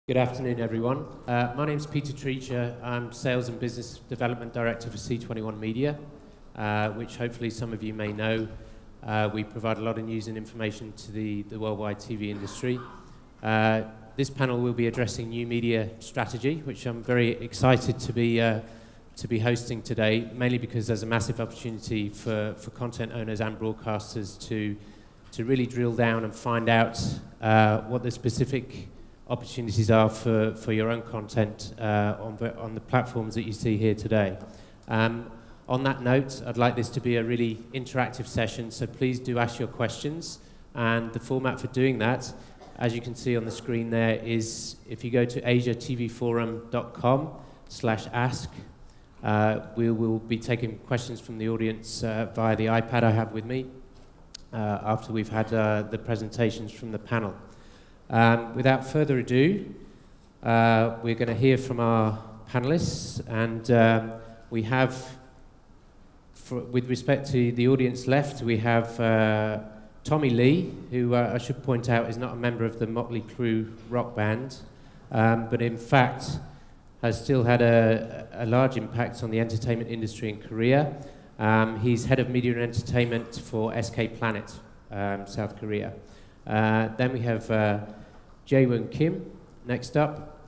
Good afternoon, everyone. My name's Peter Treacher. I'm Sales and Business Development Director for C21 Media, which hopefully some of you may know. We provide a lot of news and information to the worldwide TV industry. This panel will be addressing new media strategy, which I'm very excited to be hosting today, mainly because there's a massive opportunity for content owners and broadcasters to really drill down and find out what the specific opportunities are for your own content on the platforms that you see here today. On that note, I'd like this to be a really interactive session, so please do ask your questions. And the format for doing that, as you can see on the screen there, is if you go to asiatvforum.com/ask, we will be taking questions from the audience via the iPad I have with me after we've had the presentations from the panel. Without further ado, we're going to hear from our panelists, and we have, with respect to the audience left, we have Tommy Lee, who I should point out is not a member of the Motley Crue rock band, but in fact has still had a large impact on the entertainment industry in Korea. He's head of media and entertainment for SK Planet, South Korea. Then we have Jeewoong Kim next up.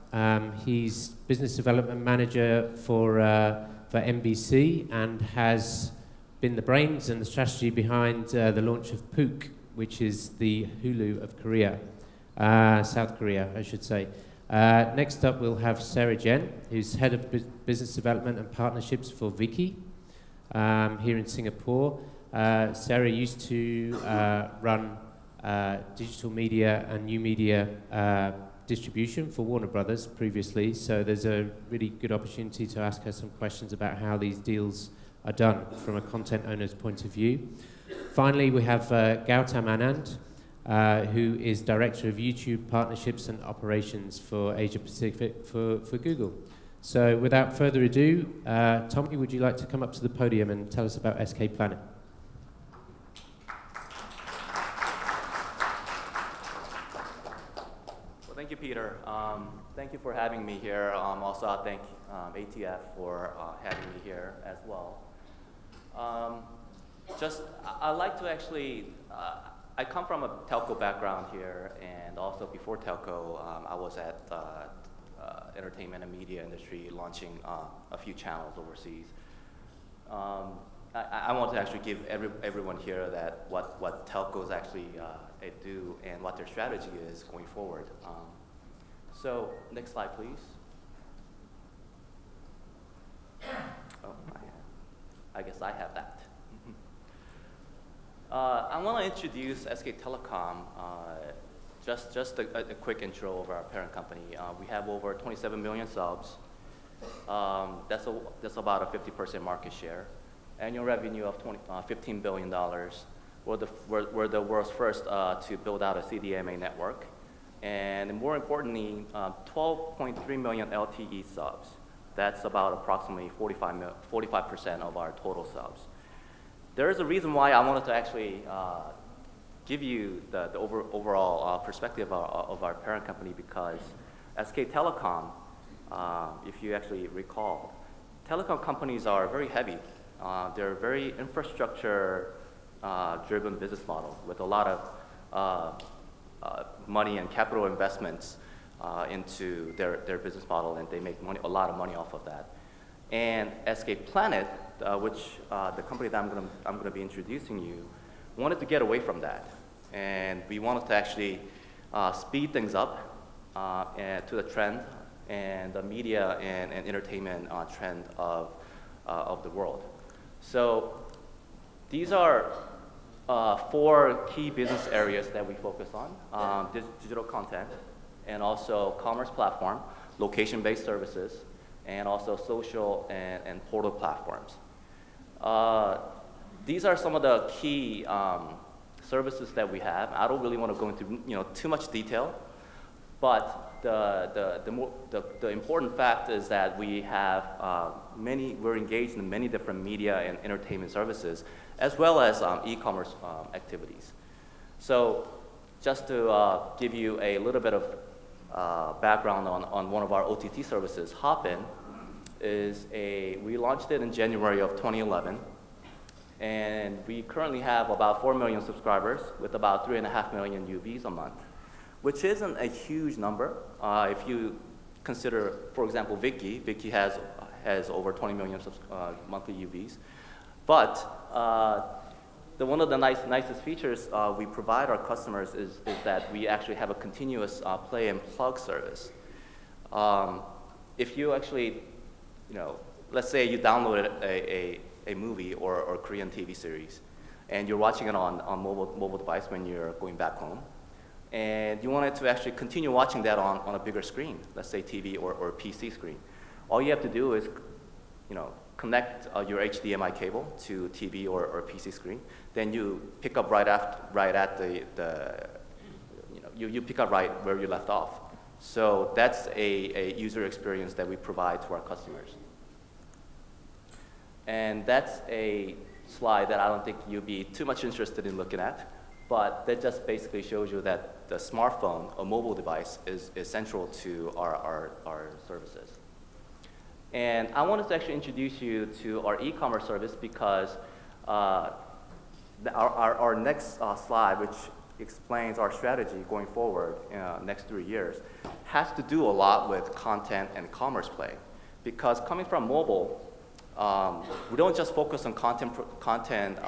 He's business development manager for MBC and has been the brains and the strategy behind the launch of Pooq, which is the Hulu of Korea, South Korea, I should say. Next up, we'll have Sara, who's head of business development and partnerships for Viki here in Singapore. Sara used to run digital media and new media distribution for Warner Brothers previously, so there's a really good opportunity to ask her some questions about how these deals are done from a content owner's point of view. Finally, we have Gautam Anand, who is Director of YouTube Partnerships and Operations for Asia Pacific for Google. So without further ado, Tommy, would you like to come up to the podium and tell us about SK Planet? Thank you, Peter. Thank you for having me here. Also, I thank ATF for having me here as well. I'd like to actually, I come from a telco background here, and also before telco, I was at entertainment and media industry launching a few channels overseas. I want to actually give everyone here that what telcos actually do and what their strategy is going forward. So next slide, please. Oh, I guess I have that. I want to introduce SK Telecom. Just a quick intro of our parent company. We have over 27 million subs. That's about a 50% market share. Annual revenue of $15 billion. We're the world's first to build out a CDMA network. And more importantly, 12.3 million LTE subs. That's about approximately 45% of our total subs. There is a reason why I wanted to actually give you the overall perspective of our parent company, because SK Telecom, if you actually recall, telecom companies are very heavy. They're very infrastructure-driven business model with a lot of money and capital investments into their business model, and they make a lot of money off of that. And SK Planet, which the company that I'm going to be introducing you, wanted to get away from that, and we wanted to actually speed things up to the trend and the media and entertainment trend of the world. So these are 4 key business areas that we focus on: digital content, and also commerce platform, location-based services, and also social and portal platforms. These are some of the key services that we have. I don't really want to go into too much detail, but the important fact is that we have we're engaged in many different media and entertainment services, as well as e-commerce activities. So just to give you a little bit of background on one of our OTT services, Hopin, we launched it in January of 2011. And we currently have about 4 million subscribers with about 3.5 million UVs a month, which isn't a huge number. If you consider, for example, Viki has over 20 million monthly UVs. But one of the nicest features we provide our customers is that we actually have a continuous play and plug service. If you actually, let's say you downloaded a movie or Korean TV series, and you're watching it on mobile device when you're going back home, and you wanted to actually continue watching that on a bigger screen, let's say TV or PC screen. All you have to do is, connect your HDMI cable to TV or PC screen. Then you pick up right at you pick up right where you left off. So that's a user experience that we provide to our customers. And that's a slide that I don't think you'll be too much interested in looking at, but that just basically shows you that the smartphone, a mobile device, is central to our services. And I wanted to actually introduce you to our e-commerce service because our next slide, which explains our strategy going forward next 3 years, has to do a lot with content and commerce play. Because coming from mobile, we don't just focus on content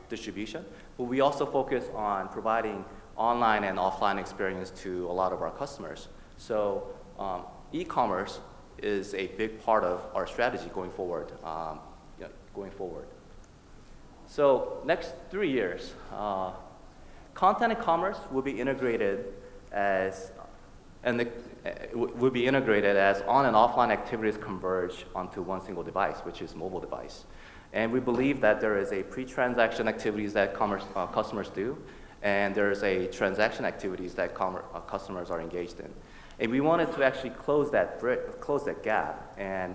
distribution, but we also focus on providing online and offline experience to a lot of our customers. So e-commerce is a big part of our strategy going forward. So next 3 years, content and commerce will be integrated as on and offline activities converge onto one single device, which is mobile device. And we believe that there is a pre-transaction activities that customers do, and there's a transaction activities that customers are engaged in. And we wanted to actually close that gap. And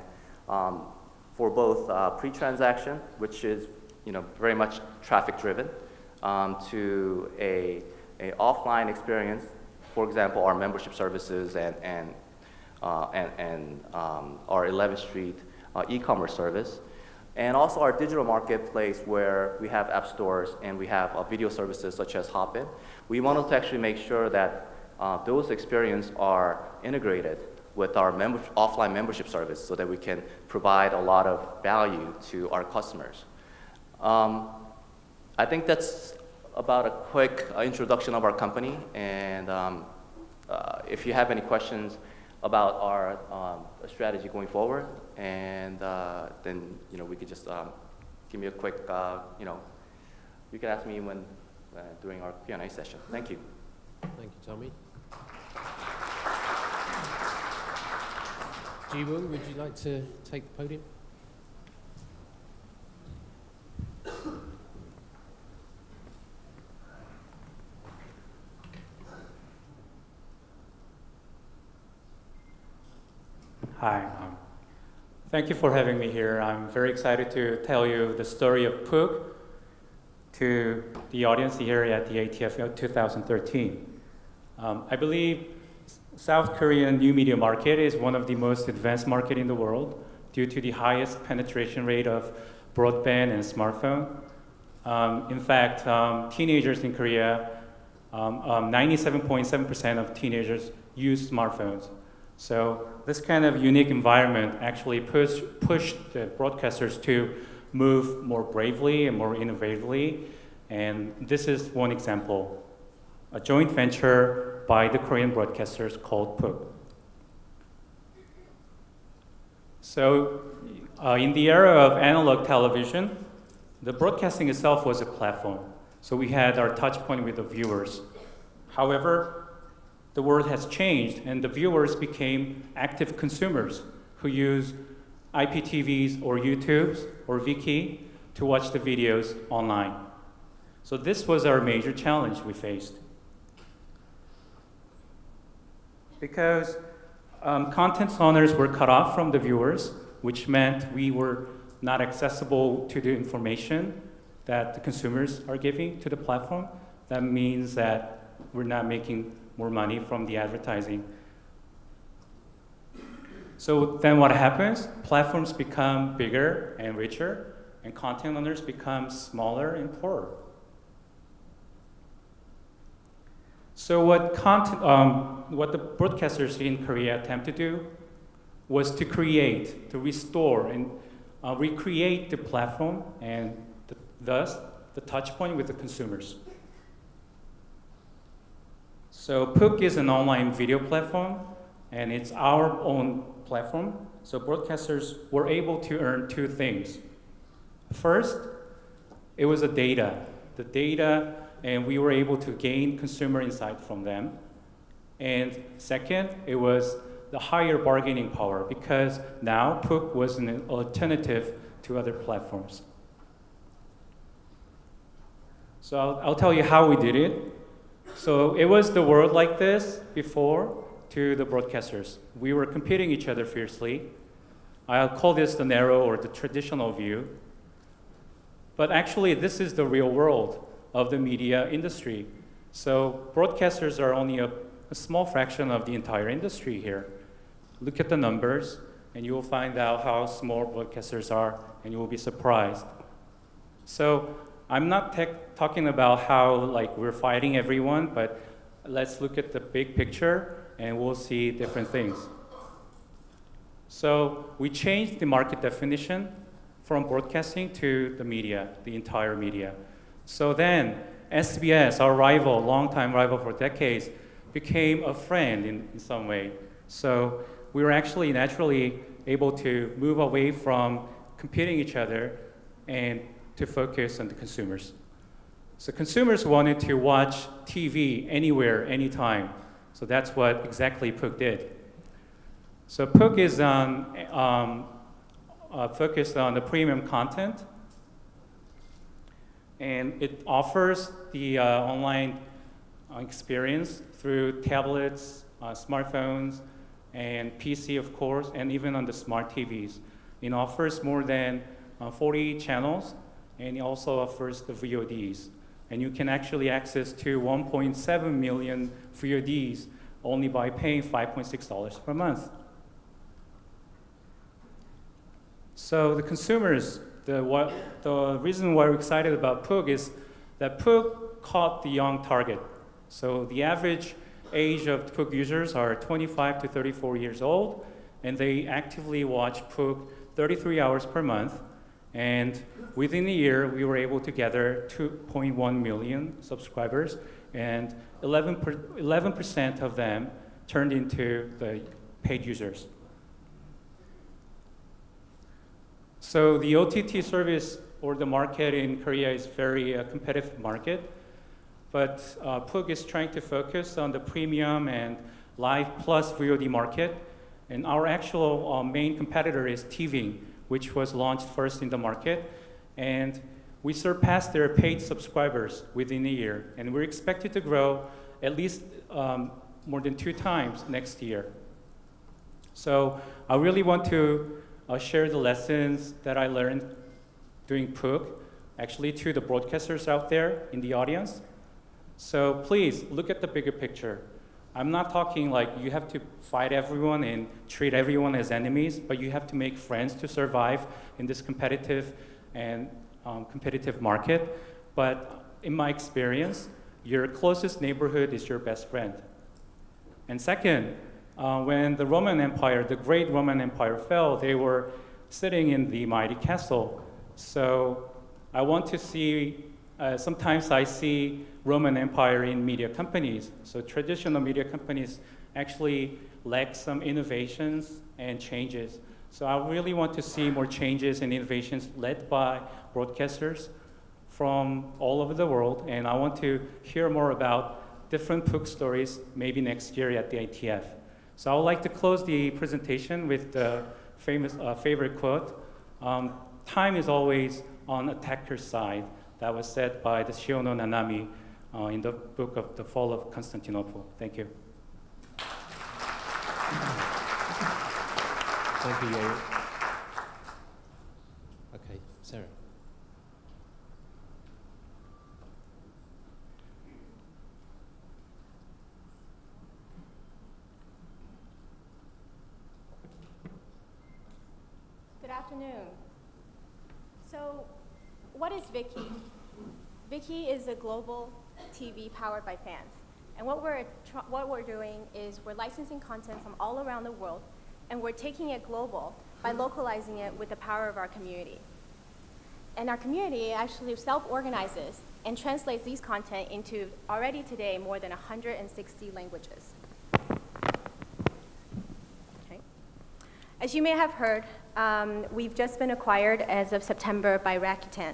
for both pre-transaction, which is very much traffic-driven, to a offline experience. For example, our membership services and our 11th Street e-commerce service. And also our digital marketplace where we have app stores and we have video services such as Hopin. We wanted to actually make sure that those experiences are integrated with our offline membership service so that we can provide a lot of value to our customers. I think that's about a quick introduction of our company, and if you have any questions about our strategy going forward, and then we could just give me a quick, you can ask me when during our Q&A session. Thank you. Thank you, Tommy. Jeewoong, would you like to take the podium? Hi, thank you for having me here. I'm very excited to tell you the story of Pooq to the audience here at the ATF 2013. I believe South Korean new media market is one of the most advanced market in the world due to the highest penetration rate of broadband and smartphone. In fact, teenagers in Korea, 97.7% of teenagers use smartphones. So this kind of unique environment actually pushed the broadcasters to move more bravely and more innovatively. And this is one example, a joint venture by the Korean broadcasters called Pooq. So in the era of analog television, the broadcasting itself was a platform. So we had our touch point with the viewers. However, the world has changed and the viewers became active consumers who use IPTVs or YouTubes or Viki to watch the videos online. So this was our major challenge we faced. Because content owners were cut off from the viewers, which meant we were not accessible to the information that the consumers are giving to the platform. That means that we're not making more money from the advertising So then what happens? Platforms become bigger and richer, and content owners become smaller and poorer. So what the broadcasters in Korea attempt to do was to create, to restore, and recreate the platform and thus the touch point with the consumers. So Pooq is an online video platform, and it's our own platform. So broadcasters were able to earn two things. First, it was the data, and we were able to gain consumer insight from them. And second, it was the higher bargaining power, because now Pooq was an alternative to other platforms. So I'll tell you how we did it. So it was the world like this before to the broadcasters. We were competing each other fiercely. I'll call this the narrow or the traditional view. But actually, this is the real world of the media industry. So broadcasters are only a small fraction of the entire industry here. Look at the numbers, and you will find out how small broadcasters are, and you will be surprised. So I'm not talking about how we're fighting everyone, but let's look at the big picture, and we'll see different things. So we changed the market definition from broadcasting to the media, the entire media. So then SBS, our rival, longtime rival for decades, became a friend in some way. So we were actually naturally able to move away from competing each other and to focus on the consumers. So consumers wanted to watch TV anywhere, anytime. So that's what exactly Pooq did. So Pooq is focused on the premium content, and it offers the online experience through tablets, smartphones, and PC, of course, and even on the smart TVs. It offers more than 40 channels, and it also offers the VODs. And you can actually access to 1.7 million VODs only by paying $5.6 per month. So the consumers, the reason why we're excited about Pooq is that Pooq caught the young target. So the average age of Pooq users are 25 to 34 years old, and they actively watch Pooq 33 hours per month. And within a year, we were able to gather 2.1 million subscribers, and 11% of them turned into the paid users. So the OTT service or the market in Korea is very competitive market, but Pooq is trying to focus on the premium and live plus VOD market, and our actual main competitor is TVing, which was launched first in the market, and we surpassed their paid subscribers within a year, and we're expected to grow at least more than 2 times next year. So I really want to share the lessons that I learned doing Pooq, actually to the broadcasters out there in the audience. So please look at the bigger picture. I'm not talking like you have to fight everyone and treat everyone as enemies, but you have to make friends to survive in this competitive market. But in my experience, your closest neighborhood is your best friend. And second, when the Roman Empire, the great Roman Empire fell, they were sitting in the mighty castle. So I want to see, sometimes I see Roman Empire in media companies. So traditional media companies actually lack some innovations and changes. So I really want to see more changes and innovations led by broadcasters from all over the world. And I want to hear more about different Pooq stories maybe next year at the ITF. So I would like to close the presentation with the famous favorite quote. Time is always on attacker's side. That was said by the Shiono Nanami in the book of The Fall of Constantinople. Thank you. Thank you, Yong. Okay, Sara. afternoon. So, what is Viki? Viki is a global TV powered by fans. And what we're doing is we're licensing content from all around the world, and we're taking it global by localizing it with the power of our community. And our community actually self-organizes and translates these content into, already today, more than 160 languages. Okay. As you may have heard, we've just been acquired as of September by Rakuten,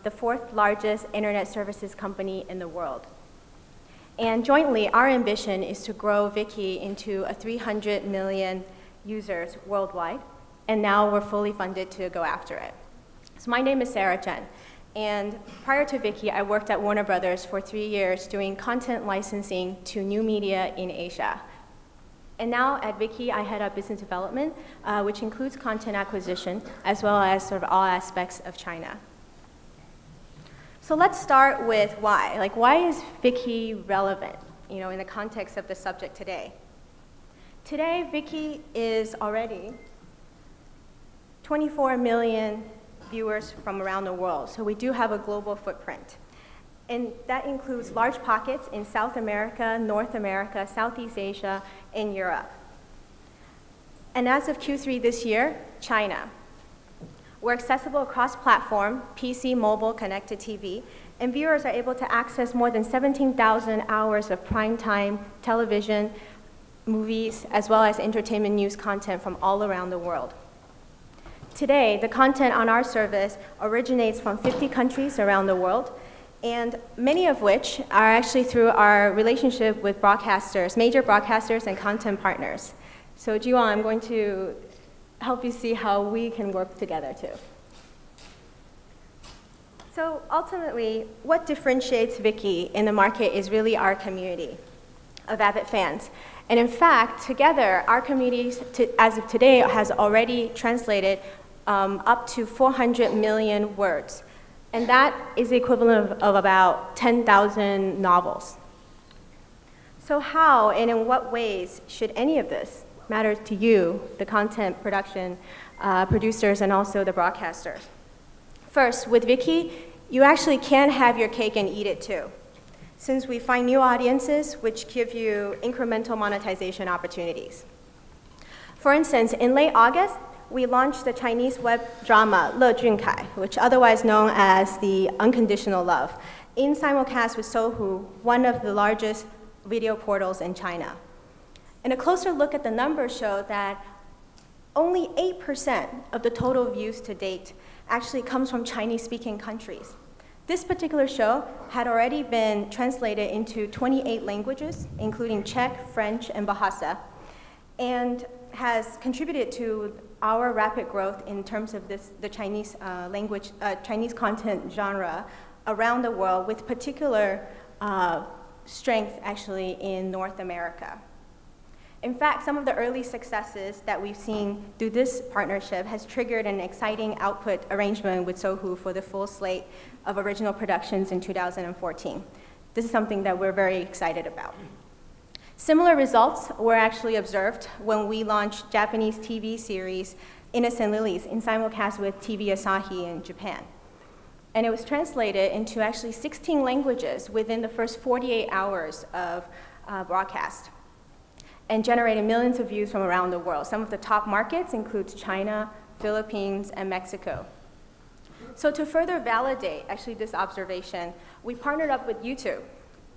the 4th largest internet services company in the world. And jointly, our ambition is to grow Viki into a 300 million users worldwide, and now we're fully funded to go after it. So my name is Sara, and prior to Viki, I worked at Warner Brothers for 3 years doing content licensing to new media in Asia. And now at Viki, I head up business development, which includes content acquisition, as well as sort of all aspects of China. So let's start with why. Like, why is Viki relevant, in the context of the subject today? Today, Viki is already 24 million viewers from around the world. So we do have a global footprint. And that includes large pockets in South America, North America, Southeast Asia, and Europe. And as of Q3 this year, China. We're accessible across platform, PC, mobile, connected TV, and viewers are able to access more than 17,000 hours of primetime television, movies, as well as entertainment news content from all around the world. Today, the content on our service originates from 50 countries around the world, and many of which are actually through our relationship with broadcasters, major broadcasters and content partners. So Jeewoong, I'm going to help you see how we can work together too. So ultimately, what differentiates Viki in the market is really our community of avid fans. And in fact, together, our community, as of today, has already translated up to 400 million words. And that is the equivalent of about 10,000 novels. So how and in what ways should any of this matter to you, the content production producers and also the broadcasters? First, with Viki, you actually can have your cake and eat it too, since we find new audiences which give you incremental monetization opportunities. For instance, in late August, we launched the Chinese web drama Le Junkai, which otherwise known as The Unconditional Love, in simulcast with Sohu, one of the largest video portals in China. And a closer look at the numbers show that only 8% of the total views to date actually comes from Chinese-speaking countries. This particular show had already been translated into 28 languages, including Czech, French, and Bahasa, and has contributed to our rapid growth in terms of the Chinese Chinese content genre around the world, with particular strength actually in North America. In fact, some of the early successes that we've seen through this partnership has triggered an exciting output arrangement with Sohu for the full slate of original productions in 2014. This is something that we're very excited about. Similar results were actually observed when we launched Japanese TV series Innocent Lilies in simulcast with TV Asahi in Japan. And it was translated into actually 16 languages within the first 48 hours of broadcast, and generated millions of views from around the world. Some of the top markets include China, Philippines, and Mexico. So to further validate actually this observation, we partnered up with YouTube.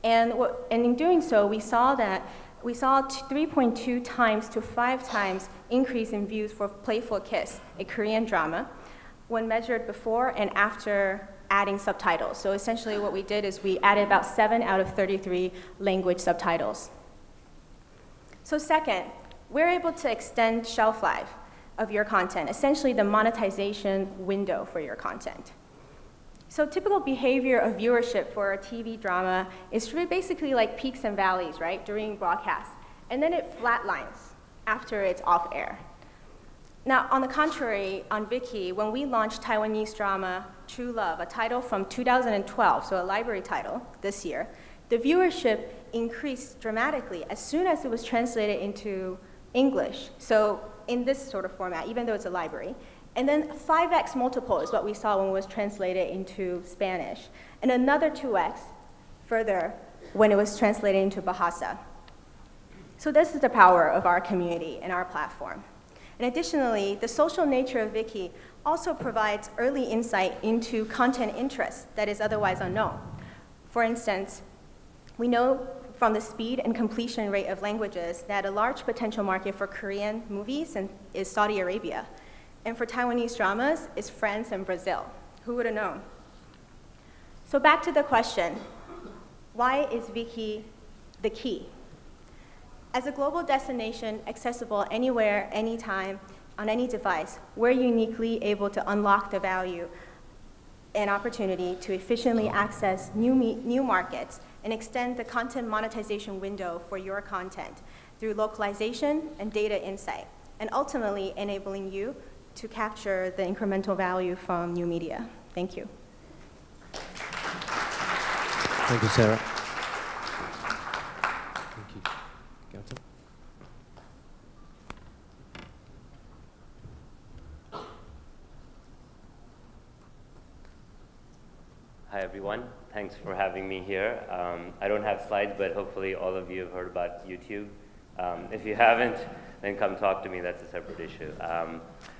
And in doing so, we saw 3.2 times to 5 times increase in views for Playful Kiss, a Korean drama, when measured before and after adding subtitles. So essentially what we did is we added about 7 out of 33 language subtitles. So second, we're able to extend shelf life of your content, essentially the monetization window for your content. So typical behavior of viewership for a TV drama is basically like peaks and valleys, right, during broadcast. And then it flatlines after it's off air. Now, on the contrary, on Viki, when we launched Taiwanese drama True Love, a title from 2012, so a library title this year, the viewership increased dramatically as soon as it was translated into English, so in this sort of format, even though it's a library. And then 5x multiple is what we saw when it was translated into Spanish, and another 2x further when it was translated into Bahasa. So this is the power of our community and our platform. And additionally, the social nature of Viki also provides early insight into content interests that is otherwise unknown. For instance, we know from the speed and completion rate of languages that a large potential market for Korean movies is Saudi Arabia. And for Taiwanese dramas is France and Brazil. Who would have known? So back to the question, why is Viki the key? As a global destination accessible anywhere, anytime, on any device, we're uniquely able to unlock the value and opportunity to efficiently access new markets and extend the content monetization window for your content through localization and data insight, and ultimately enabling you to capture the incremental value from new media. Thank you. Thank you, Sara. Thank you. Gautam? Hi, everyone. Thanks for having me here. I don't have slides, but hopefully all of you have heard about YouTube. If you haven't, then come talk to me. That's a separate issue.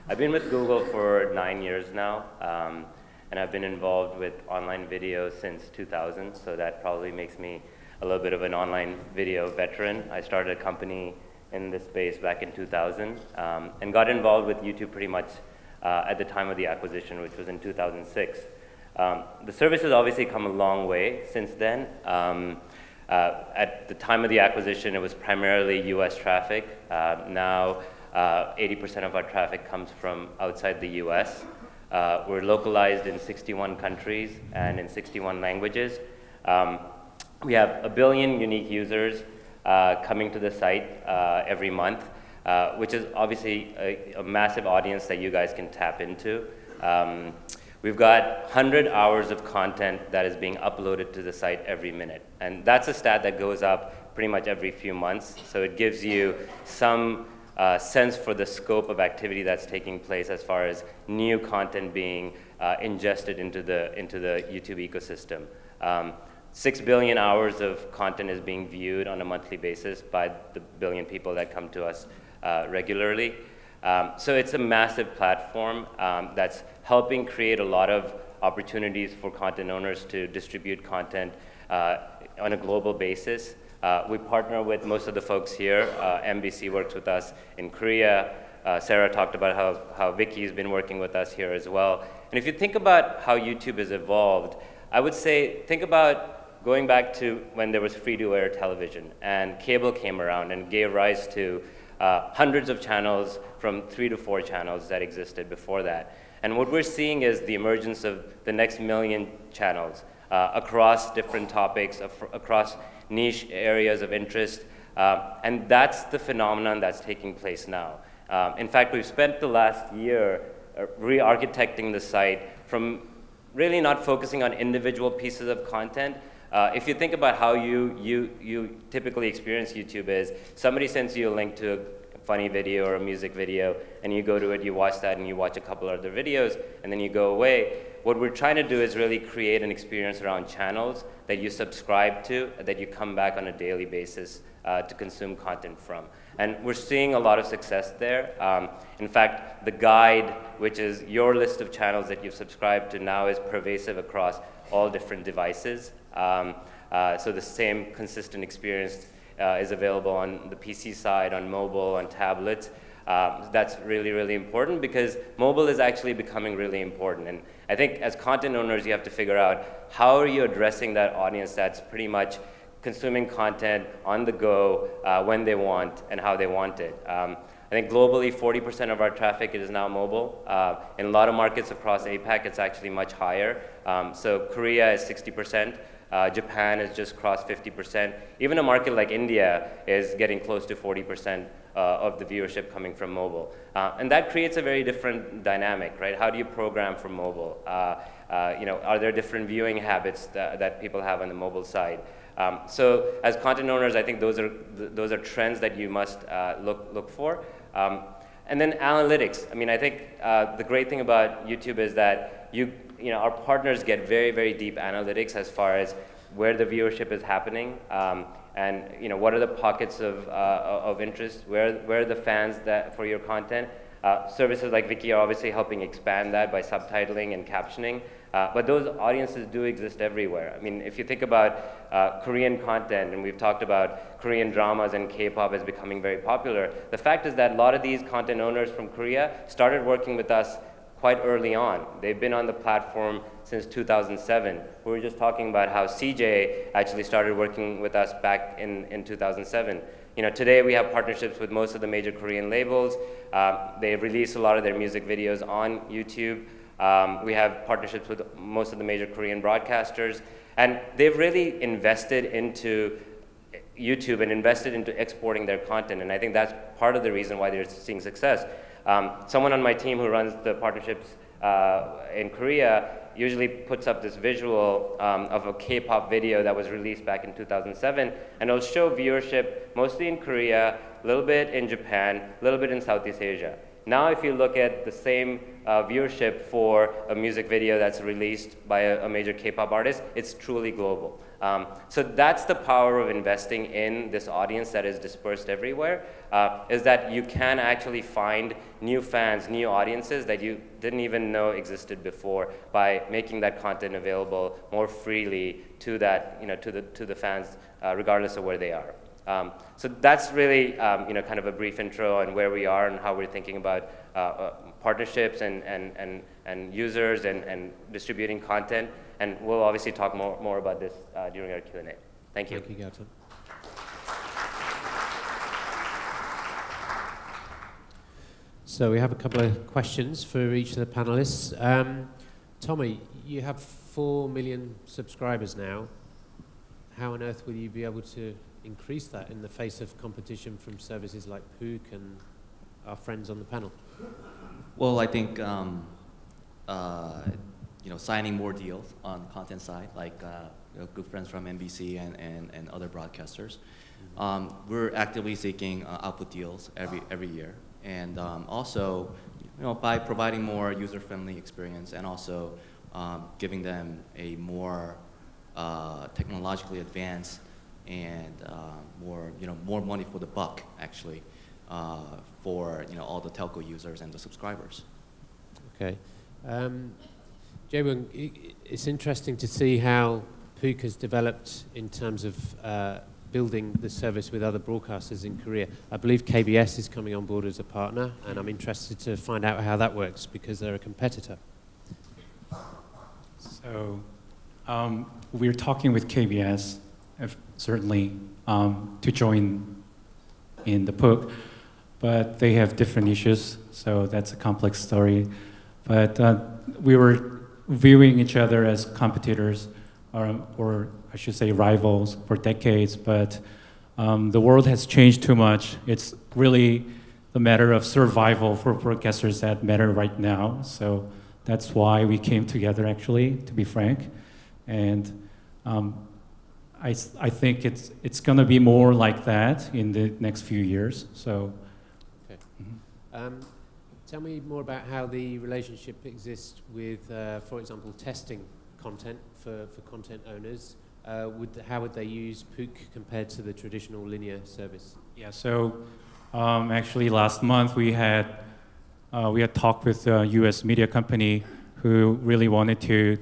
I've been with Google for 9 years now, and I've been involved with online video since 2000, so that probably makes me a little bit of an online video veteran. I started a company in this space back in 2000, and got involved with YouTube pretty much at the time of the acquisition, which was in 2006. The service has obviously come a long way since then. At the time of the acquisition, it was primarily US traffic. Now, 80% of our traffic comes from outside the US. We're localized in 61 countries and in 61 languages. We have 1 billion unique users coming to the site every month, which is obviously a massive audience that you guys can tap into. We've got 100 hours of content that is being uploaded to the site every minute. And that's a stat that goes up pretty much every few months. So it gives you some sense for the scope of activity that's taking place as far as new content being ingested into the YouTube ecosystem. 6 billion hours of content is being viewed on a monthly basis by the billion people that come to us regularly. So it's a massive platform that's helping create a lot of opportunities for content owners to distribute content on a global basis. We partner with most of the folks here. MBC works with us in Korea. Sara talked about how Viki's been working with us here as well. And if you think about how YouTube has evolved, I would say think about going back to when there was free-to-air television and cable came around and gave rise to hundreds of channels from 3 to 4 channels that existed before that. And what we're seeing is the emergence of the next million channels across different topics, across niche areas of interest. And that's the phenomenon that's taking place now. In fact, we've spent the last year re-architecting the site from really not focusing on individual pieces of content. If you think about how you typically experience YouTube is, somebody sends you a link to a funny video or a music video, and you go to it, you watch that, and you watch a couple other videos, and then you go away. What we're trying to do is really create an experience around channels that you subscribe to, that you come back on a daily basis to consume content from. And we're seeing a lot of success there. In fact, the guide, which is your list of channels that you've subscribed to now, is pervasive across all different devices. So the same consistent experience is available on the PC side, on mobile, on tablets. That's really, really important because mobile is actually becoming really important. And I think as content owners, you have to figure out how are you addressing that audience that's pretty much consuming content on the go when they want and how they want it. I think globally, 40% of our traffic is now mobile. In a lot of markets across APAC, it's actually much higher. So Korea is 60%. Japan has just crossed 50%. Even a market like India is getting close to 40% of the viewership coming from mobile. And that creates a very different dynamic, right? How do you program for mobile? Are there different viewing habits that people have on the mobile side? So as content owners, I think those are trends that you must look for. And then analytics. I mean, I think the great thing about YouTube is that our partners get very, very deep analytics as far as where the viewership is happening, and what are the pockets of interest, where are the fans for your content. Services like Viki are obviously helping expand that by subtitling and captioning, but those audiences do exist everywhere. I mean, if you think about Korean content, and we've talked about Korean dramas and K-pop as becoming very popular, the fact is that a lot of these content owners from Korea started working with us quite early on. They've been on the platform since 2007. We were just talking about how CJ actually started working with us back in 2007. Today we have partnerships with most of the major Korean labels. They release a lot of their music videos on YouTube. We have partnerships with most of the major Korean broadcasters. And they've really invested into YouTube and invested into exporting their content. And I think that's part of the reason why they're seeing success. Someone on my team who runs the partnerships in Korea usually puts up this visual of a K-pop video that was released back in 2007, and it'll show viewership mostly in Korea, a little bit in Japan, a little bit in Southeast Asia. Now if you look at the same viewership for a music video that's released by a major K-pop artist, it's truly global. So that's the power of investing in this audience that is dispersed everywhere, is that you can actually find new fans, new audiences that you didn't even know existed before by making that content available more freely to that, to the fans, regardless of where they are. So that's really, kind of a brief intro on where we are and how we're thinking about partnerships and users and distributing content. And we'll obviously talk more about this during our Q&A. Thank you. Thank you, Gautam. So we have a couple of questions for each of the panelists. Tommy, you have 4 million subscribers now. How on earth will you be able to increase that in the face of competition from services like Pooq and our friends on the panel? Well, I think signing more deals on the content side, like good friends from NBC and other broadcasters. We're actively seeking output deals every year, and also, by providing more user-friendly experience and also giving them a more technologically advanced and more money for the buck, actually, for all the telco users and the subscribers. Okay. Jeewoong, it's interesting to see how Pooq has developed in terms of building the service with other broadcasters in Korea. I believe KBS is coming on board as a partner, and I'm interested to find out how that works because they're a competitor. So we're talking with KBS, certainly, to join in the Pooq, but they have different issues, so that's a complex story. But we were viewing each other as competitors, or I should say rivals, for decades, but the world has changed too much. It's really the matter of survival for broadcasters that matter right now, so that's why we came together, actually, to be frank. And I think it's going to be more like that in the next few years. So, okay. Tell me more about how the relationship exists with, for example, testing content for content owners. How would they use Pooq compared to the traditional linear service? Yeah. So, actually, last month we had talked with a U.S. media company who really wanted to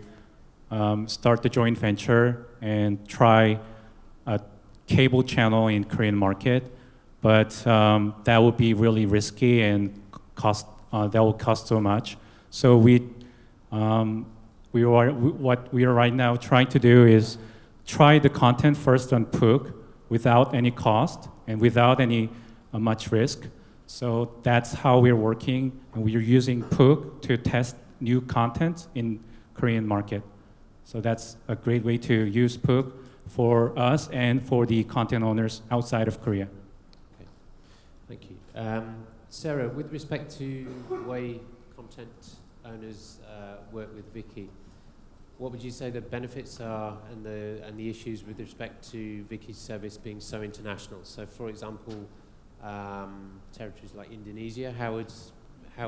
start the joint venture and try a cable channel in Korean market, but that would be really risky and that will cost so much. So what we are right now trying to do is try the content first on Pooq without any cost and without any much risk. So that's how we're working, and we're using Pooq to test new content in Korean market. So that's a great way to use Pooq for us and for the content owners outside of Korea. Okay, thank you. Sara, with respect to the way content owners work with Viki, what would you say the benefits are and the issues with respect to Viki's service being so international? So, for example, territories like Indonesia. How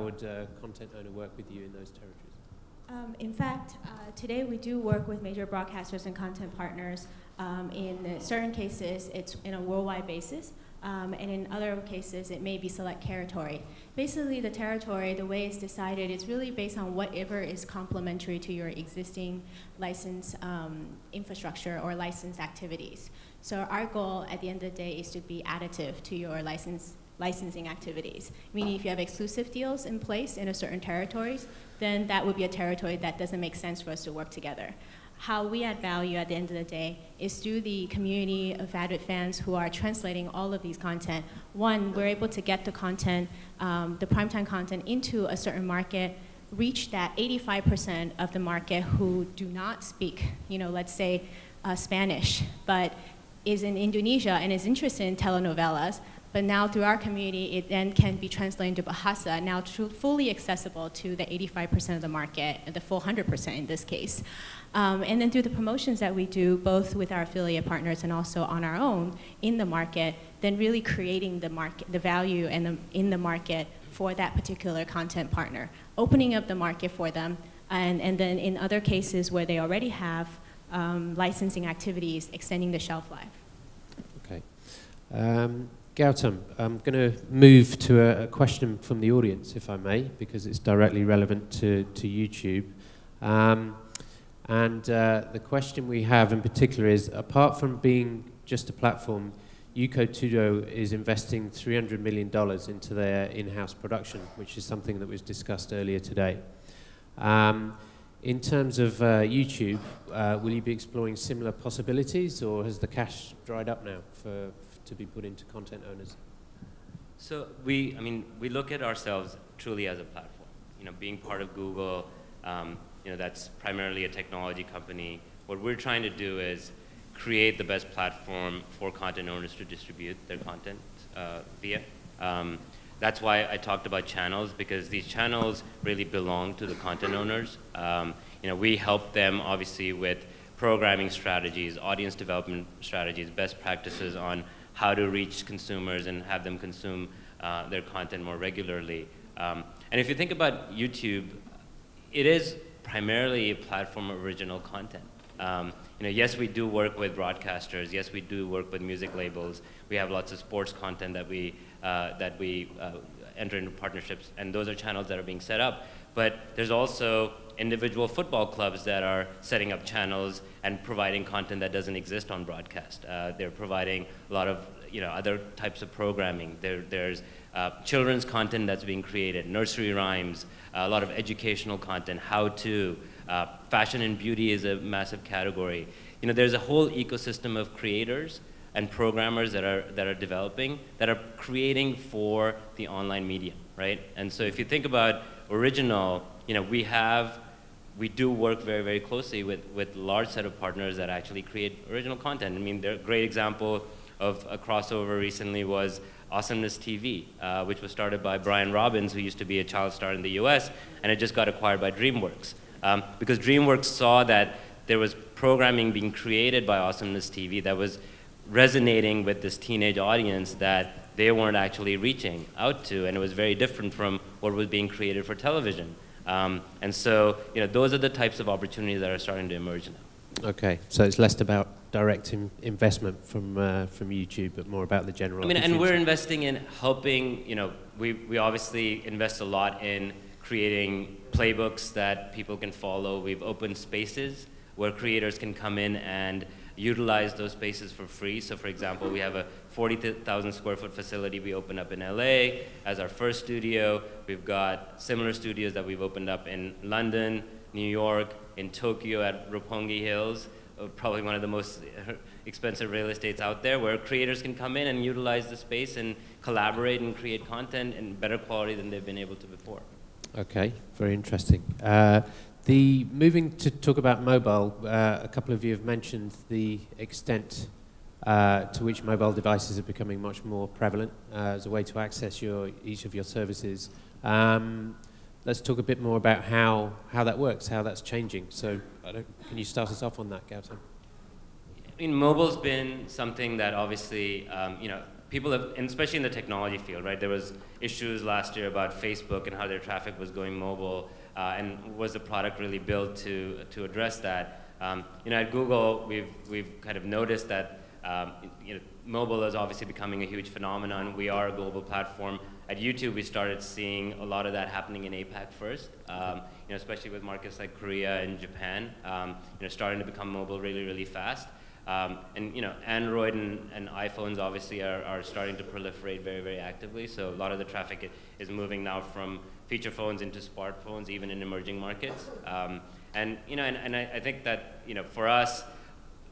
would a content owner work with you in those territories? In fact, today we do work with major broadcasters and content partners. In certain cases, it's in a worldwide basis, and in other cases, it may be select territory. Basically, the territory, the way it's decided, it's really based on whatever is complementary to your existing license infrastructure or license activities. So our goal at the end of the day is to be additive to your licensing activities. Meaning if you have exclusive deals in place in a certain territories, then that would be a territory that doesn't make sense for us to work together. How we add value at the end of the day is through the community of avid fans who are translating all of these content. One, we're able to get the content, the primetime content into a certain market, reach that 85% of the market who do not speak, let's say Spanish, but is in Indonesia and is interested in telenovelas. But now through our community, it then can be translated into Bahasa, now fully accessible to the 85% of the market, and the full 100% in this case. And then through the promotions that we do, both with our affiliate partners and also on our own in the market, then really creating the market, the value in the market for that particular content partner, opening up the market for them, and then in other cases where they already have licensing activities, extending the shelf life. Okay. Gautam, I'm going to move to a question from the audience, if I may, because it's directly relevant to YouTube. The question we have in particular is, apart from being just a platform, Yuko Tudo is investing $300 million into their in-house production, which is something that was discussed earlier today. In terms of YouTube, will you be exploring similar possibilities, or has the cash dried up now to be put into content owners? So we look at ourselves truly as a platform. Being part of Google, that's primarily a technology company. What we're trying to do is create the best platform for content owners to distribute their content via. That's why I talked about channels, because these channels really belong to the content owners. We help them obviously with programming strategies, audience development strategies, best practices on how to reach consumers and have them consume their content more regularly. And if you think about YouTube, it is primarily a platform of original content. Yes, we do work with broadcasters. Yes, we do work with music labels. We have lots of sports content that we enter into partnerships, and those are channels that are being set up. But there's also individual football clubs that are setting up channels and providing content that doesn't exist on broadcast. They're providing a lot of other types of programming. There's children's content that's being created, nursery rhymes, a lot of educational content, how-to, fashion and beauty is a massive category. There's a whole ecosystem of creators and programmers that are developing, that are creating for the online medium, right? And so if you think about original, we do work very, very closely with a large set of partners that actually create original content. A great example of a crossover recently was Awesomeness TV, which was started by Brian Robbins, who used to be a child star in the US, and it just got acquired by DreamWorks. Because DreamWorks saw that there was programming being created by Awesomeness TV that was resonating with this teenage audience that they weren't actually reaching out to, and it was very different from what was being created for television. And so, those are the types of opportunities that are starting to emerge now. Okay, so it's less about direct investment from YouTube, but more about the general. And we're investing in helping. We obviously invest a lot in creating playbooks that people can follow. We've opened spaces where creators can come in and utilize those spaces for free. So, for example, we have a 40,000 square foot facility we opened up in LA as our first studio. We've got similar studios that we've opened up in London, New York, in Tokyo at Roppongi Hills, probably one of the most expensive real estates out there, where creators can come in and utilize the space and collaborate and create content in better quality than they've been able to before. Okay, very interesting. Moving to talk about mobile, a couple of you have mentioned the extent to which mobile devices are becoming much more prevalent as a way to access each of your services. Let's talk a bit more about how that works, how that's changing. So can you start us off on that, Gautam? Mobile's been something that obviously, people have, and especially in the technology field, right? There was issues last year about Facebook and how their traffic was going mobile, and was the product really built to address that? At Google, we've kind of noticed that mobile is obviously becoming a huge phenomenon. We are a global platform. At YouTube, we started seeing a lot of that happening in APAC first, especially with markets like Korea and Japan, starting to become mobile really, really fast. Android and iPhones obviously are starting to proliferate very, very actively. So a lot of the traffic is moving now from feature phones into smartphones, even in emerging markets. I think that for us,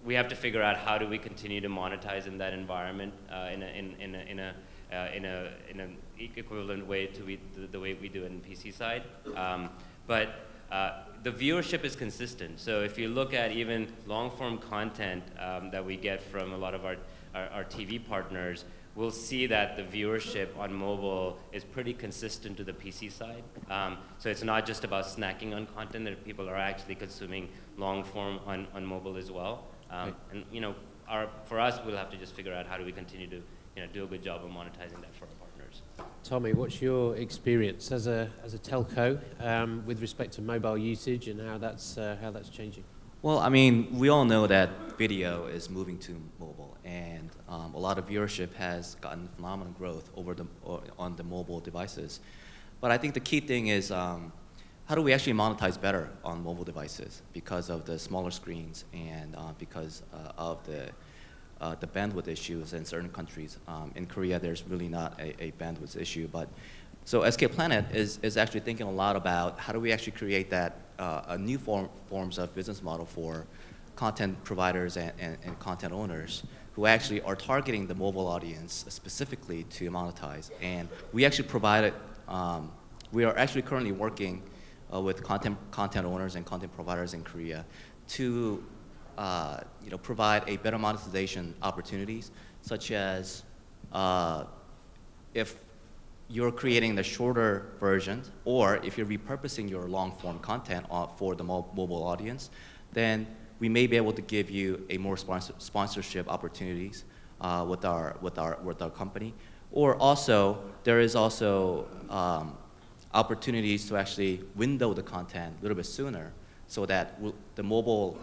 we have to figure out how do we continue to monetize in that environment in an equivalent way to the way we do it in the PC side. The viewership is consistent. So if you look at even long-form content that we get from a lot of our TV partners, we'll see that the viewership on mobile is pretty consistent to the PC side. So it's not just about snacking on content, that people are actually consuming long-form on mobile as well. For us, we'll have to just figure out how do we continue to do a good job of monetizing that for our partners. Tommy, what's your experience as a telco with respect to mobile usage and how that's changing? Well, I mean, we all know that video is moving to mobile, and a lot of viewership has gotten phenomenal growth on the mobile devices. But I think the key thing is how do we actually monetize better on mobile devices because of the smaller screens and because of the bandwidth issues in certain countries. In Korea, there's really not a bandwidth issue. But so SK Planet is actually thinking a lot about how do we actually create that a new forms of business model for content providers and content owners who actually are targeting the mobile audience specifically to monetize. And we actually provided, we are actually currently working with content owners and content providers in Korea to provide a better monetization opportunities, such as if you're creating the shorter version, or if you're repurposing your long-form content for the mobile audience, then we may be able to give you a more sponsorship opportunities with our company. Or also, there is also opportunities to actually window the content a little bit sooner, so that the mobile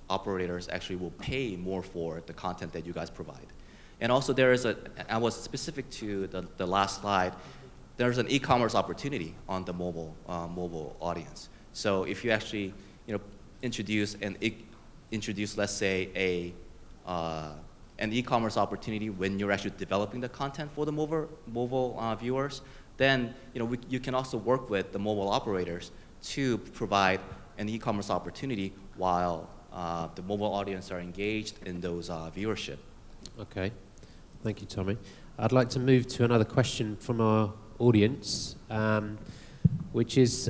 operators actually will pay more for the content that you guys provide. And also there is I was specific to the last slide, there's an e-commerce opportunity on the mobile audience. So if you actually introduce, let's say, an e-commerce opportunity when you're actually developing the content for the mobile viewers, then you can also work with the mobile operators to provide an e-commerce opportunity while the mobile audience are engaged in those viewership. Okay, thank you, Tommy. I'd like to move to another question from our audience, which is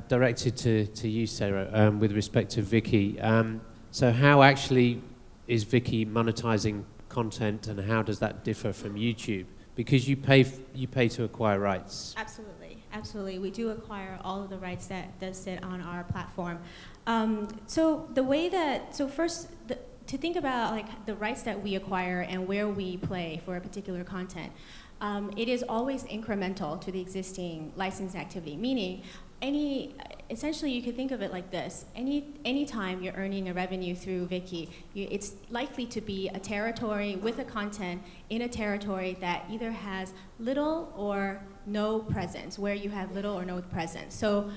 directed to you, Sara, with respect to Viki. So how actually is Viki monetizing content, and how does that differ from YouTube? Because you pay to acquire rights. Absolutely. We do acquire all of the rights that does sit on our platform. To think about like the rights that we acquire and where we play for a particular content, it is always incremental to the existing licensed activity. Meaning, essentially you could think of it like this: any time you're earning a revenue through Viki, it's likely to be a territory with a content in a territory that either has little or no presence, where you have little or no presence. So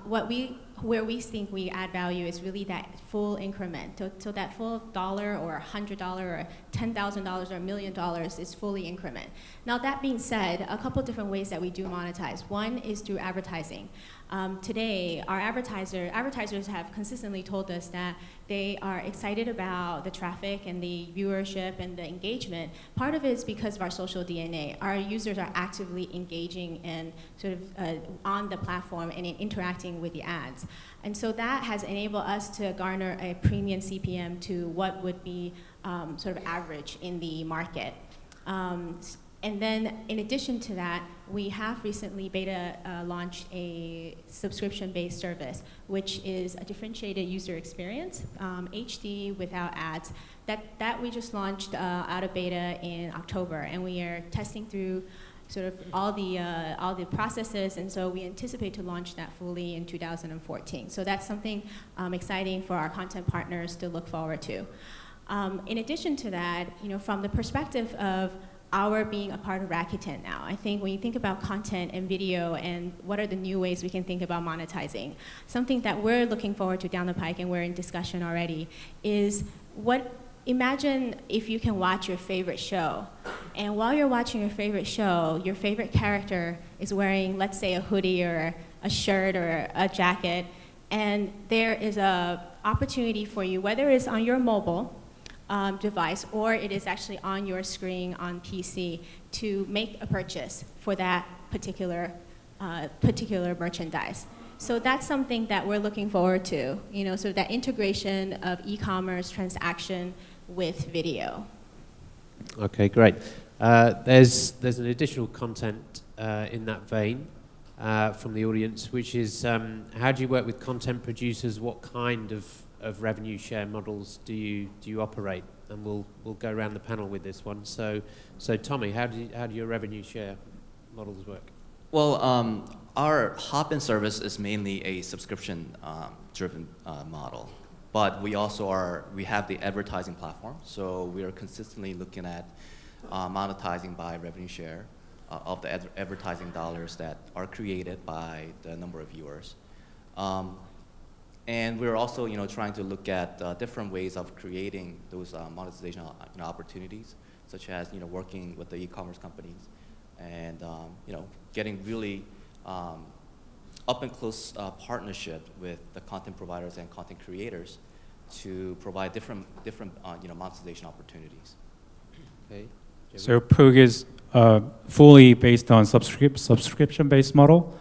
where we think we add value is really that full increment. So that full $1 or $100 or $10,000 or $1 million is fully increment. Now that being said, a couple different ways that we do monetize. One is through advertising. Today, our advertisers have consistently told us that they are excited about the traffic and the viewership and the engagement. Part of it is because of our social DNA. Our users are actively engaging and sort of on the platform and interacting with the ads. And so that has enabled us to garner a premium CPM to what would be sort of average in the market. And then, in addition to that, we have recently beta launched a subscription-based service, which is a differentiated user experience, HD without ads, That we just launched out of beta in October, and we are testing through sort of all the processes, and so we anticipate to launch that fully in 2014. So that's something exciting for our content partners to look forward to. In addition to that, from the perspective of our being a part of Rakuten now, I think when you think about content and video and what are the new ways we can think about monetizing, something that we're looking forward to down the pike, and we're in discussion already, is imagine if you can watch your favorite show, and while you're watching your favorite show, your favorite character is wearing, let's say, a hoodie or a shirt or a jacket, and there is an opportunity for you, whether it's on your mobile device or it is actually on your screen on PC, to make a purchase for that particular merchandise. So that's something that we're looking forward to, so that integration of e-commerce transaction with video. Okay, great. There's an additional content in that vein from the audience, which is how do you work with content producers? What kind of revenue share models do you operate? And we'll go around the panel with this one. So Tommy, how do your revenue share models work? Well, our hop-in service is mainly a subscription driven model, but we have the advertising platform, so we are consistently looking at monetizing by revenue share of the advertising dollars that are created by the number of viewers. And we're also trying to look at different ways of creating those monetization opportunities, such as working with the e-commerce companies and getting really up and close partnership with the content providers and content creators to provide different monetization opportunities. Okay. So Pooq is fully based on subscription-based model.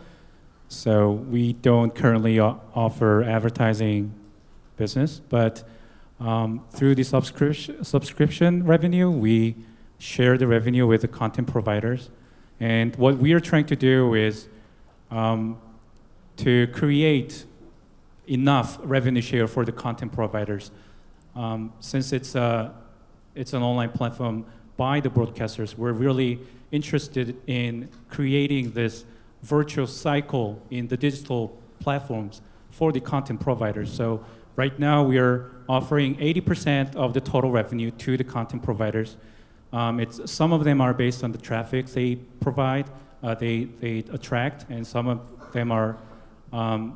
So we don't currently offer advertising business, but through the subscription revenue, we share the revenue with the content providers. And what we are trying to do is to create enough revenue share for the content providers. Since it's an online platform by the broadcasters, we're really interested in creating this virtuous cycle in the digital platforms for the content providers. So right now we are offering 80% of the total revenue to the content providers. Some of them are based on the traffic they provide, they attract, and some of them are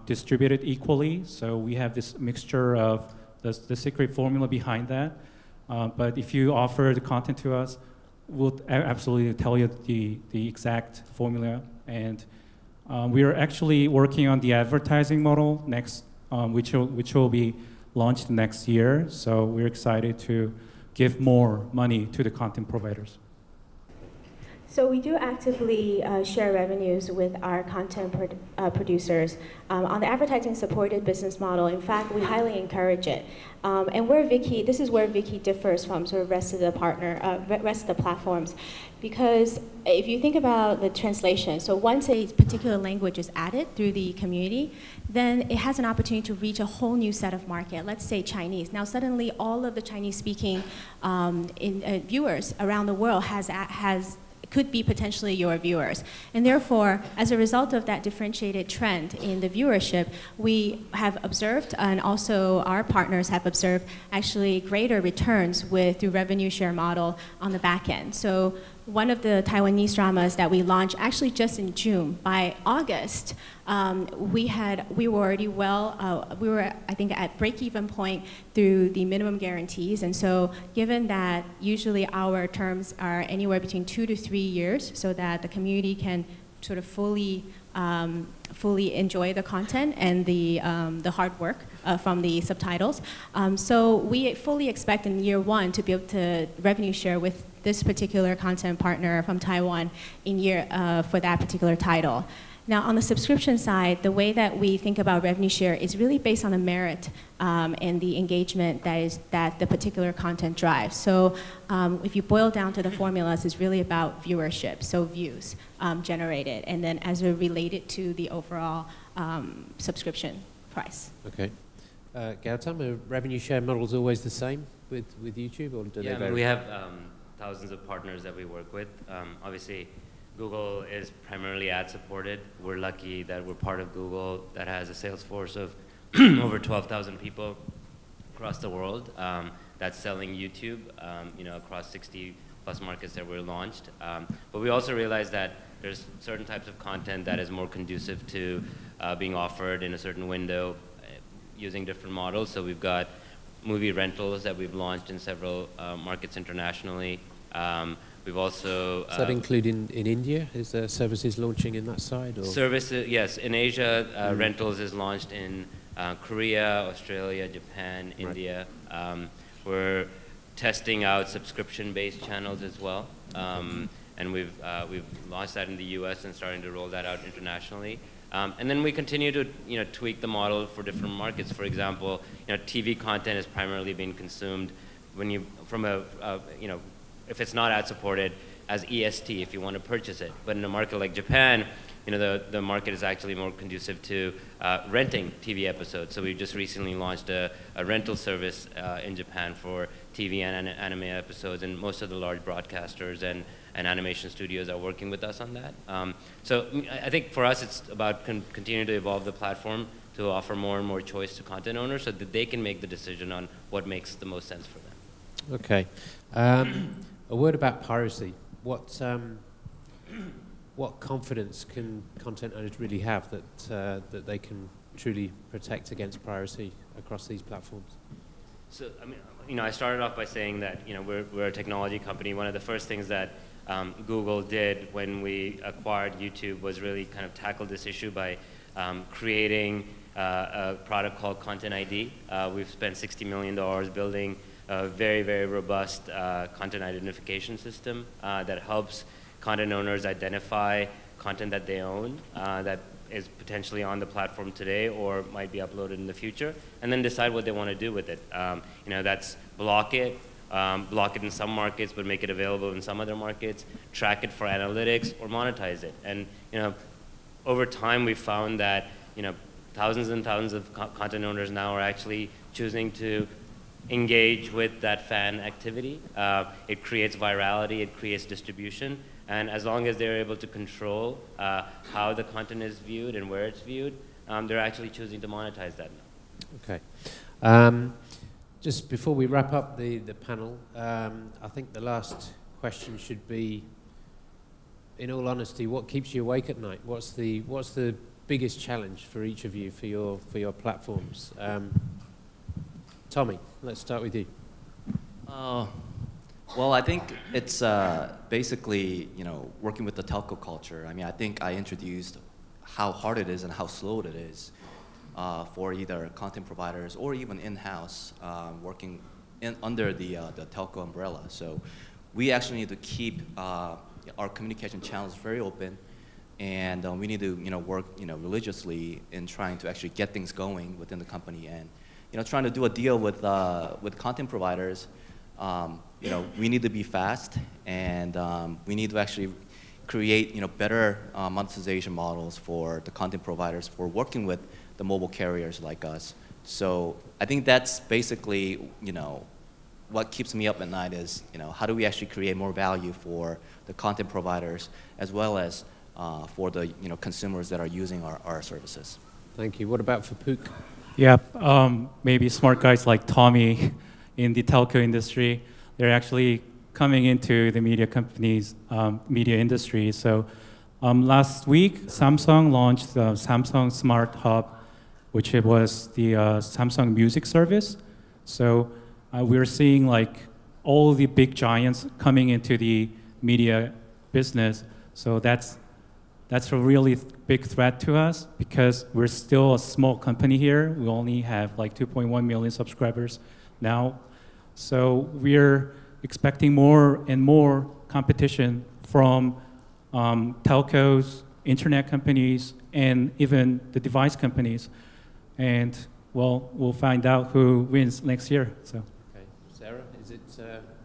distributed equally. So we have this mixture of the secret formula behind that. But if you offer the content to us, we'll absolutely tell you the exact formula. And we are actually working on the advertising model next, which will be launched next year. So we're excited to give more money to the content providers. So we do actively share revenues with our content producers. On the advertising-supported business model, in fact, we highly encourage it. And this is where Viki differs from sort of rest of the platforms, because if you think about the translation, so once a particular language is added through the community, then it has an opportunity to reach a whole new set of market. Let's say Chinese. Now suddenly, all of the Chinese-speaking viewers around the world could be potentially your viewers. And therefore, as a result of that differentiated trend in the viewership, we have observed, and also our partners have observed, actually greater returns through revenue share model on the back end. So one of the Taiwanese dramas that we launched actually just in June, by August, we were already we were, I think, at break-even point through the minimum guarantees. And so given that usually our terms are anywhere between 2 to 3 years, so that the community can sort of fully enjoy the content and the hard work from the subtitles. So we fully expect in year 1 to be able to revenue share with this particular content partner from Taiwan for that particular title. Now, on the subscription side, the way that we think about revenue share is really based on the merit and the engagement that the particular content drives. So if you boil down to the formulas, it's really about viewership, so views generated, and then as it related to the overall subscription price. Okay. Gautam, are revenue share models always the same? with YouTube, or do they Yeah, I vary? mean, we have thousands of partners that we work with. Obviously, Google is primarily ad supported. We're lucky that we're part of Google that has a sales force of over 12,000 people across the world that's selling YouTube, across 60 plus markets that we're launched. But we also realize that there's certain types of content that is more conducive to being offered in a certain window using different models. So we've got movie rentals that we've launched in several markets internationally. We've also... Does that include in India? Is there services launching in that side? Or? Services, yes. In Asia, rentals is launched in Korea, Australia, Japan, India. We're testing out subscription-based channels as well. And we've launched that in the US and starting to roll that out internationally. And then we continue to tweak the model for different markets. For example, TV content is primarily being consumed when if it's not ad supported, as EST if you want to purchase it. But in a market like Japan, the market is actually more conducive to renting TV episodes. So we just recently launched a rental service in Japan for TV and anime episodes, and most of the large broadcasters and animation studios are working with us on that. So I think for us it's about continuing to evolve the platform to offer more and more choice to content owners so that they can make the decision on what makes the most sense for them. Okay. A word about piracy. What confidence can content owners really have that they can truly protect against piracy across these platforms? So, I mean, I started off by saying that, we're a technology company. One of the first things that Google did when we acquired YouTube was really kind of tackle this issue by creating a product called Content ID. We've spent $60 million building a very, very robust content identification system that helps content owners identify content that they own that is potentially on the platform today or might be uploaded in the future, and then decide what they want to do with it. That's block it in some markets but make it available in some other markets, track it for analytics, or monetize it. And over time we've found that thousands and thousands of content owners now are actually choosing to engage with that fan activity. It creates virality, it creates distribution, and as long as they're able to control how the content is viewed and where it's viewed, they're actually choosing to monetize that now. Okay. Just before we wrap up the panel, I think the last question should be, in all honesty, what keeps you awake at night? What's the biggest challenge for each of you for your platforms? Tommy, let's start with you. Well, I think it's basically, working with the telco culture. I mean, I think I introduced how hard it is and how slow it is for either content providers or even in-house working under the telco umbrella. So we actually need to keep our communication channels very open, and we need to work religiously in trying to actually get things going within the company, and trying to do a deal with content providers. We need to be fast, and we need to actually create better monetization models for the content providers for working with the mobile carriers like us. So I think that's basically what keeps me up at night is how do we actually create more value for the content providers as well as for the consumers that are using our services. Thank you. What about for Pooq? Yeah, maybe smart guys like Tommy in the telco industry, they're actually coming into the media companies, media industry. So last week, Samsung launched the Samsung Smart Hub, which it was the Samsung Music service. So we're seeing like all the big giants coming into the media business. So that's a really big threat to us because we're still a small company here. We only have like 2.1 million subscribers now. So we're expecting more and more competition from telcos, internet companies, and even the device companies. And well, we'll find out who wins next year. So. Okay, Sarah, is it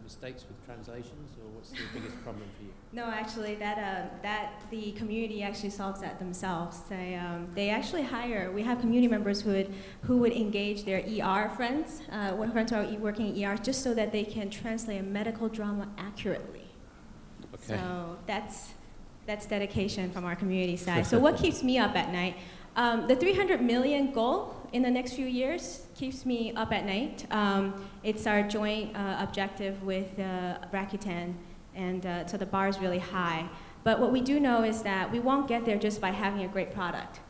mistakes with translations, or what's the biggest problem for you? No, actually, that the community actually solves that themselves. They actually hire. We have community members who would engage their ER friends, friends who are working in ER, just so that they can translate a medical drama accurately. Okay. So that's dedication from our community side. So what keeps me up at night? The 300 million goal in the next few years keeps me up at night. It's our joint objective with Rakuten, and so the bar is really high. But what we do know is that we won't get there just by having a great product.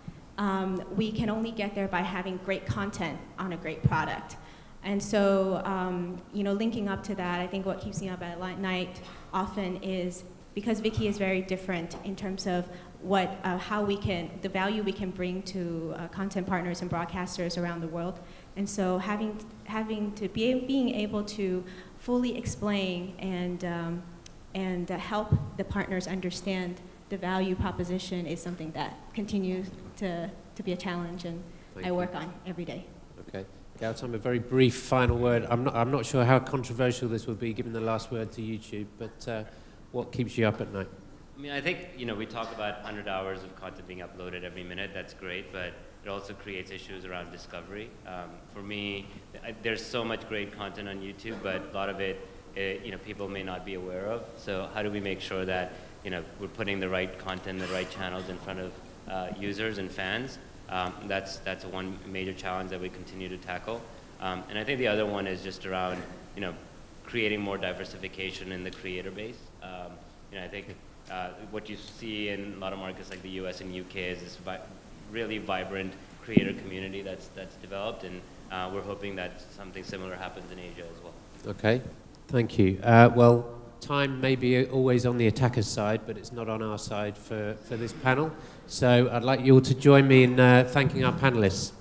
We can only get there by having great content on a great product. And so, linking up to that, I think what keeps me up at night often is because Viki is very different in terms of the value we can bring to content partners and broadcasters around the world. And so being able to fully explain and help the partners understand the value proposition is something that continues to be a challenge, and I work on every day. Okay. Gautam, a very brief final word. I'm not sure how controversial this will be given the last word to YouTube, but what keeps you up at night? I mean, I think, we talk about 100 hours of content being uploaded every minute. That's great, but it also creates issues around discovery. For me, there's so much great content on YouTube, but a lot of it, people may not be aware of. So how do we make sure that, we're putting the right content, the right channels in front of users and fans? That's one major challenge that we continue to tackle. And I think the other one is just around, creating more diversification in the creator base. I think what you see in a lot of markets like the US and UK is this really vibrant creator community that's developed, and we're hoping that something similar happens in Asia as well. Okay, thank you. Well, time may be always on the attacker's side, but it's not on our side for this panel. So I'd like you all to join me in thanking our panelists.